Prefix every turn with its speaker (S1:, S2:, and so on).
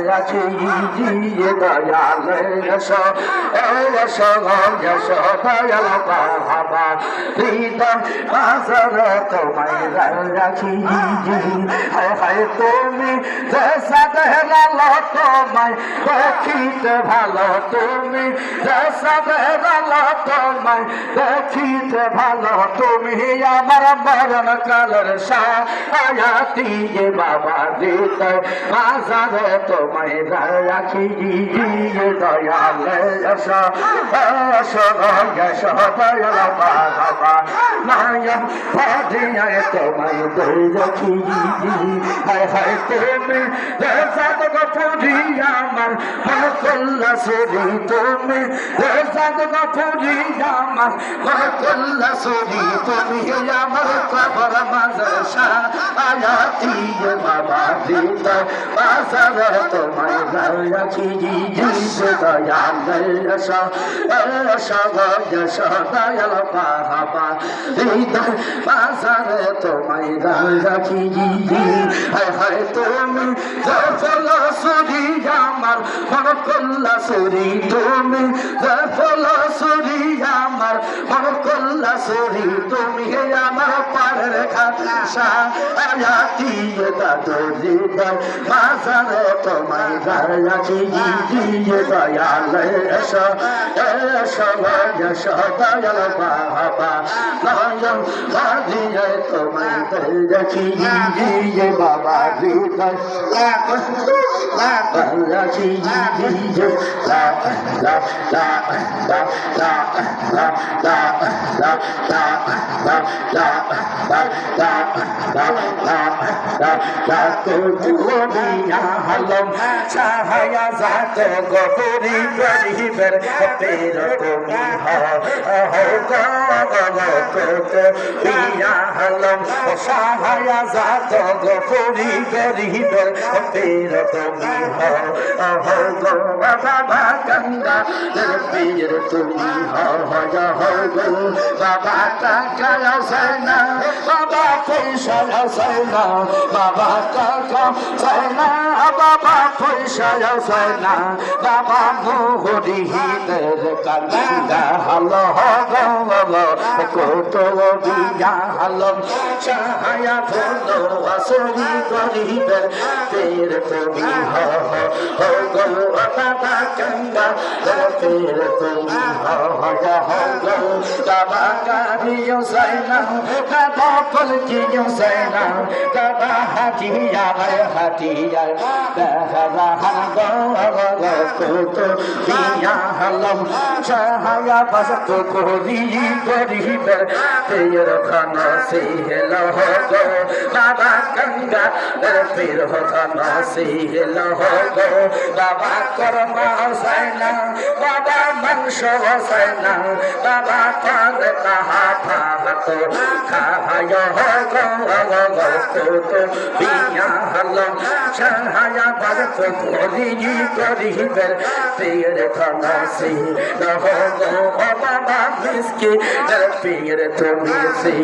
S1: রাখি দিয়ে দয়াল এসো এসো এসো দয়াল বাবা হৃদয় মাঝারে তোমায় রাখি হায় হায় তুমি দেশা দেহরালো তোমায় দেখিতে ভালো তুমি দেশা দেহরালো তোমায় দেখিতে ভালো তুমি আমার মরণ কালের সায়াতি বাবা হৃদয় মাঝারে তোমায় রাখি দয়াল এসো এসো এসো দয়াল বাবা নয়ন ভাদিয়ায় তোমায় রাখি হায় হায় তুমি দেশাত গপুরি আমার মন কল্লা সুরি তুমি দেশাত গপুরি আমার মন কল্লা সুরি তুমি আমার কবর মাঝে আয়াতি বাবা হৃদয় মাঝারে তোমায় রাখি দয়াল এসো এসো এসো দয়াল বাবা হৃদয় মাঝারে তোমায় রাখি হায় হায় তুমি জফল সুরি আমার মন কল্লা সুরি তুমি জফল সুরি আমার মন কল্লা সুরি তুমি আমার পারের খাতা আয়াতি দাদু হৃদয় মাঝারে তোমায় রাখি দয়াল এসো এসো এসো দয়াল বাবা নয়ন ভাদিয়ে তোমায় রাখি বাবা হৃদয় রাখি হলম ছায়া জাত গপুরি গরিবের পের তুমি পিয়া হলম ছায়া জাত গপুরি গরিবের পের তুমি বাবা গঙ্গা পীর তুমি বাবা টাকা সেনা বাবা পয়সা সেনা বাবা টাকা সেনা বাবা পয়সা সেনা বাবা মোহরিদের কান্দা হলো কত বিয়া হলম ছায়া ধরো আসরি গরিবের পের তুমি বাবা গঙ্গা পের তুমি বাবা গাড়িও সাইনা বাবা পলকিও সাইনা বাবা হাটিয়া হাটিয়া কত বিয়া হলম ছায়া বসত করি গরিবের পের ধন সে হেলো বাবা গঙ্গা পের ধন সে হেলো বাবা কর্মা সাইনা বাবা মাংস সাইনা বাবা পান তাহা ভাত খায় কত বিয়া হলম ছায়া বসত করি গরিবের পের ধন সে বাবা মিসকে পের তুমি সে